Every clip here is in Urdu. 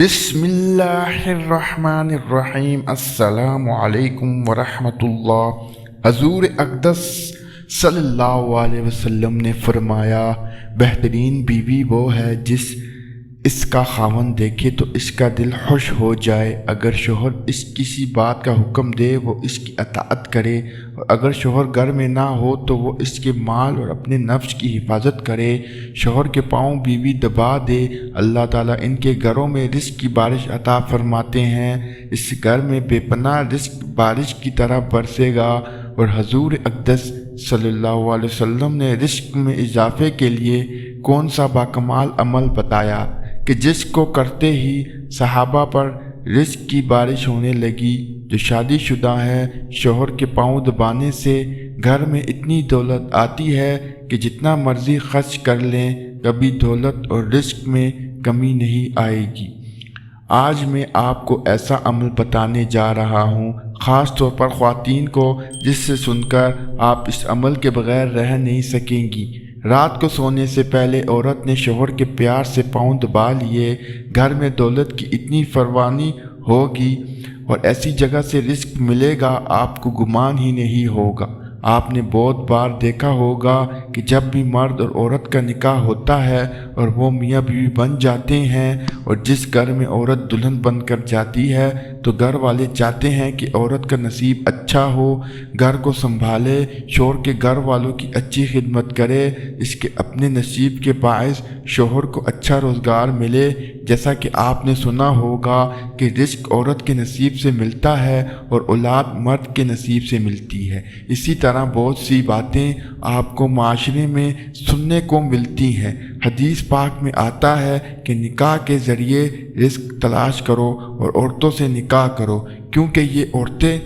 بسم اللہ الرحمن الرحیم۔ السلام علیکم ورحمۃ اللہ۔ حضور اقدس صلی اللہ علیہ وسلم نے فرمایا، بہترین بیوی وہ ہے جس اس کا خاوند دیکھے تو اس کا دل خوش ہو جائے۔ اگر شوہر اس کسی بات کا حکم دے وہ اس کی اطاعت کرے، اور اگر شوہر گھر میں نہ ہو تو وہ اس کے مال اور اپنے نفس کی حفاظت کرے۔ شوہر کے پاؤں بیوی دبا دے، اللہ تعالیٰ ان کے گھروں میں رزق کی بارش عطا فرماتے ہیں۔ اس گھر میں بے پناہ رزق بارش کی طرح برسے گا۔ اور حضور اقدس صلی اللہ علیہ وسلم نے رزق میں اضافے کے لیے کون سا باکمال عمل بتایا کہ جس کو کرتے ہی صحابہ پر رزق کی بارش ہونے لگی۔ جو شادی شدہ ہے، شوہر کے پاؤں دبانے سے گھر میں اتنی دولت آتی ہے کہ جتنا مرضی خرچ کر لیں کبھی دولت اور رزق میں کمی نہیں آئے گی۔ آج میں آپ کو ایسا عمل بتانے جا رہا ہوں، خاص طور پر خواتین کو، جس سے سن کر آپ اس عمل کے بغیر رہ نہیں سکیں گی۔ رات کو سونے سے پہلے عورت نے شوہر کے پیار سے پاؤں دبا لیے، گھر میں دولت کی اتنی فراوانی ہوگی اور ایسی جگہ سے رزق ملے گا آپ کو گمان ہی نہیں ہوگا۔ آپ نے بہت بار دیکھا ہوگا کہ جب بھی مرد اور عورت کا نکاح ہوتا ہے اور وہ میاں بیوی بن جاتے ہیں، اور جس گھر میں عورت دلہن بن کر جاتی ہے تو گھر والے چاہتے ہیں کہ عورت کا نصیب اچھا ہو، گھر کو سنبھالے، شوہر کے گھر والوں کی اچھی خدمت کرے، اس کے اپنے نصیب کے باعث شوہر کو اچھا روزگار ملے۔ جیسا کہ آپ نے سنا ہوگا کہ رزق عورت کے نصیب سے ملتا ہے اور اولاد مرد کے نصیب سے ملتی ہے۔ اسی طرح بہت سی باتیں آپ کو معاشرے میں سننے کو ملتی ہیں۔ حدیث پاک میں آتا ہے کہ نکاح کے ذریعے رزق تلاش کرو اور عورتوں سے نکاح کرو، کیونکہ یہ عورتیں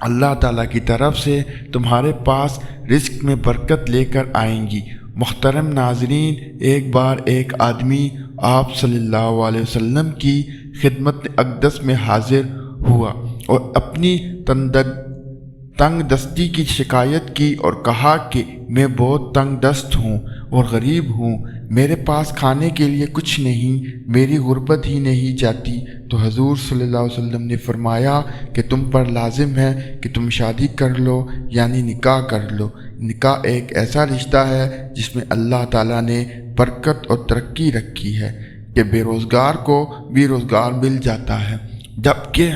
اللہ تعالیٰ کی طرف سے تمہارے پاس رزق میں برکت لے کر آئیں گی۔ محترم ناظرین، ایک بار ایک آدمی آپ صلی اللہ علیہ وسلم کی خدمت اقدس میں حاضر ہوا اور اپنی تنگ دستی کی شکایت کی اور کہا کہ میں بہت تنگ دست ہوں اور غریب ہوں، میرے پاس کھانے کے لیے کچھ نہیں، میری غربت ہی نہیں جاتی۔ تو حضور صلی اللہ علیہ وسلم نے فرمایا کہ تم پر لازم ہے کہ تم شادی کر لو، یعنی نکاح کر لو۔ نکاح ایک ایسا رشتہ ہے جس میں اللہ تعالیٰ نے برکت اور ترقی رکھی ہے کہ بے روزگار کو بھی روزگار مل جاتا ہے، جبکہ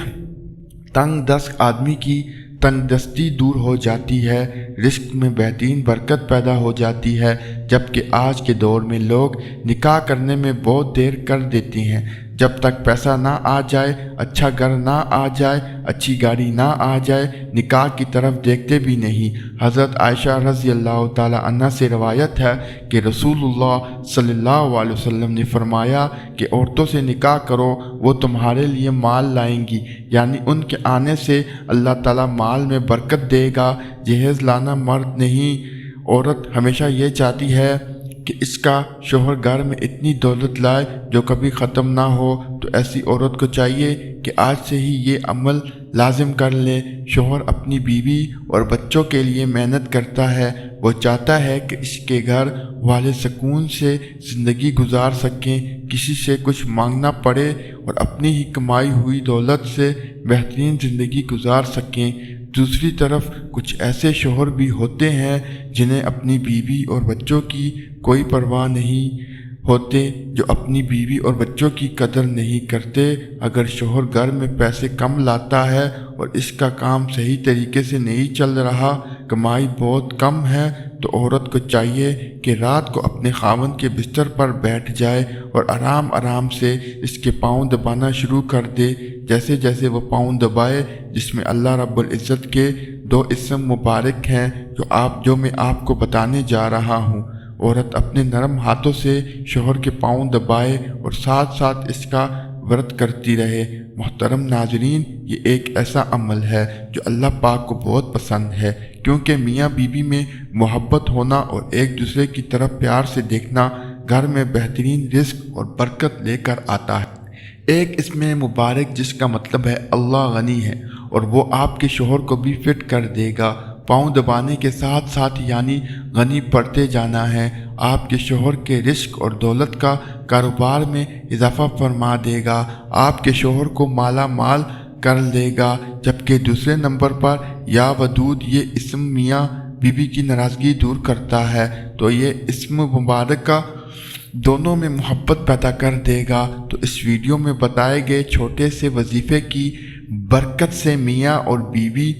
تنگ دست آدمی کی تنگ دستی دور ہو جاتی ہے، رزق میں بہترین برکت پیدا ہو جاتی ہے۔ جبکہ آج کے دور میں لوگ نکاح کرنے میں بہت دیر کر دیتے ہیں، جب تک پیسہ نہ آ جائے، اچھا گھر نہ آ جائے، اچھی گاڑی نہ آ جائے، نکاح کی طرف دیکھتے بھی نہیں۔ حضرت عائشہ رضی اللہ تعالی عنہ سے روایت ہے کہ رسول اللہ صلی اللہ علیہ وسلم نے فرمایا کہ عورتوں سے نکاح کرو، وہ تمہارے لیے مال لائیں گی، یعنی ان کے آنے سے اللہ تعالیٰ مال میں برکت دے گا۔ جہیز لانا مرد نہیں، عورت ہمیشہ یہ چاہتی ہے کہ اس کا شوہر گھر میں اتنی دولت لائے جو کبھی ختم نہ ہو۔ تو ایسی عورت کو چاہیے کہ آج سے ہی یہ عمل لازم کر لے۔ شوہر اپنی بیوی اور بچوں کے لیے محنت کرتا ہے، وہ چاہتا ہے کہ اس کے گھر والے سکون سے زندگی گزار سکیں، کسی سے کچھ مانگنا پڑے اور اپنی ہی کمائی ہوئی دولت سے بہترین زندگی گزار سکیں۔ دوسری طرف کچھ ایسے شوہر بھی ہوتے ہیں جنہیں اپنی بیوی اور بچوں کی کوئی پرواہ نہیں ہوتے، جو اپنی بیوی اور بچوں کی قدر نہیں کرتے۔ اگر شوہر گھر میں پیسے کم لاتا ہے اور اس کا کام صحیح طریقے سے نہیں چل رہا، کمائی بہت کم ہے، تو عورت کو چاہیے کہ رات کو اپنے خاوند کے بستر پر بیٹھ جائے اور آرام آرام سے اس کے پاؤں دبانا شروع کر دے۔ جیسے جیسے وہ پاؤں دبائے، جس میں اللہ رب العزت کے 2 اسم مبارک ہیں جو میں آپ کو بتانے جا رہا ہوں، عورت اپنے نرم ہاتھوں سے شوہر کے پاؤں دبائے اور ساتھ ساتھ اس کا ورد کرتی رہے۔ محترم ناظرین، یہ ایک ایسا عمل ہے جو اللہ پاک کو بہت پسند ہے، کیونکہ میاں بیوی میں محبت ہونا اور ایک دوسرے کی طرف پیار سے دیکھنا گھر میں بہترین رزق اور برکت لے کر آتا ہے۔ ایک اسم مبارک جس کا مطلب ہے اللہ غنی ہے، اور وہ آپ کے شوہر کو بھی فٹ کر دے گا، پاؤں دبانے کے ساتھ ساتھ یعنی غنی پڑھتے جانا ہے۔ آپ کے شوہر کے رزق اور دولت کا کاروبار میں اضافہ فرما دے گا، آپ کے شوہر کو مالا مال کر دے گا۔ جبکہ دوسرے نمبر پر یا ودود یہ اسم میاں بیوی کی ناراضگی دور کرتا ہے، تو یہ اسم مبارک کا دونوں میں محبت پیدا کر دے گا۔ تو اس ویڈیو میں بتائے گئے چھوٹے سے وظیفے کی برکت سے میاں اور بیوی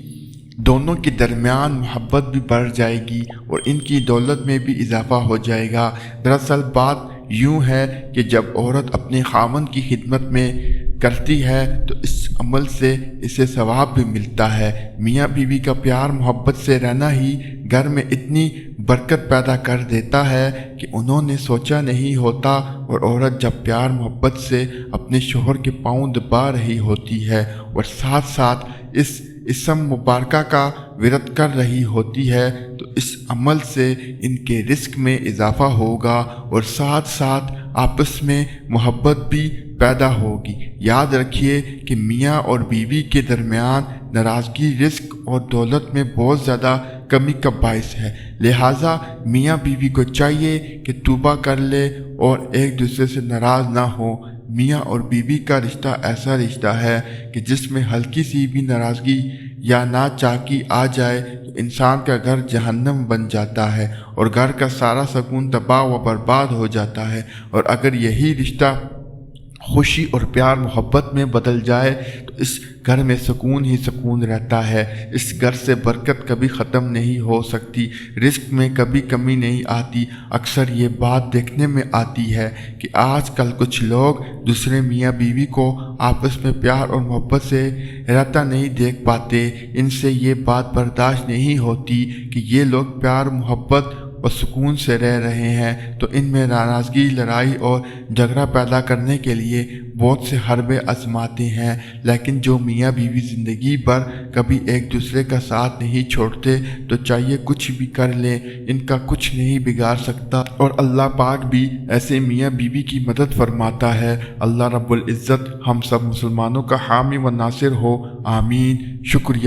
دونوں کے درمیان محبت بھی بڑھ جائے گی اور ان کی دولت میں بھی اضافہ ہو جائے گا۔ دراصل بات یوں ہے کہ جب عورت اپنے خاوند کی خدمت میں کرتی ہے تو اس عمل سے اسے ثواب بھی ملتا ہے۔ میاں بیوی کا پیار محبت سے رہنا ہی گھر میں اتنی برکت پیدا کر دیتا ہے کہ انہوں نے سوچا نہیں ہوتا، اور عورت جب پیار محبت سے اپنے شوہر کے پاؤں دبا رہی ہوتی ہے اور ساتھ ساتھ اس اسم مبارکہ کا ورد کر رہی ہوتی ہے تو اس عمل سے ان کے رزق میں اضافہ ہوگا اور ساتھ ساتھ آپس میں محبت بھی پیدا ہوگی۔ یاد رکھیے کہ میاں اور بیوی کے درمیان ناراضگی رزق اور دولت میں بہت زیادہ کمی کا باعث ہے، لہٰذا میاں بیوی کو چاہیے کہ توبہ کر لے اور ایک دوسرے سے ناراض نہ ہو۔ میاں اور بیوی کا رشتہ ایسا رشتہ ہے کہ جس میں ہلکی سی بھی ناراضگی یا ناچاکی آ جائے تو انسان کا گھر جہنم بن جاتا ہے اور گھر کا سارا سکون تباہ و برباد ہو جاتا ہے، اور اگر یہی رشتہ خوشی اور پیار محبت میں بدل جائے تو اس گھر میں سکون ہی سکون رہتا ہے۔ اس گھر سے برکت کبھی ختم نہیں ہو سکتی، رزق میں کبھی کمی نہیں آتی۔ اکثر یہ بات دیکھنے میں آتی ہے کہ آج کل کچھ لوگ دوسرے میاں بیوی کو آپس میں پیار اور محبت سے رہتا نہیں دیکھ پاتے۔ ان سے یہ بات برداشت نہیں ہوتی کہ یہ لوگ پیار محبت اور سکون سے رہ رہے ہیں، تو ان میں ناراضگی، لڑائی اور جھگڑا پیدا کرنے کے لیے بہت سے حربے آزماتے ہیں۔ لیکن جو میاں بیوی زندگی بھر کبھی ایک دوسرے کا ساتھ نہیں چھوڑتے تو چاہیے کچھ بھی کر لیں، ان کا کچھ نہیں بگاڑ سکتا، اور اللہ پاک بھی ایسے میاں بیوی کی مدد فرماتا ہے۔ اللہ رب العزت ہم سب مسلمانوں کا حامی و ناصر ہو، آمین۔ شکریہ۔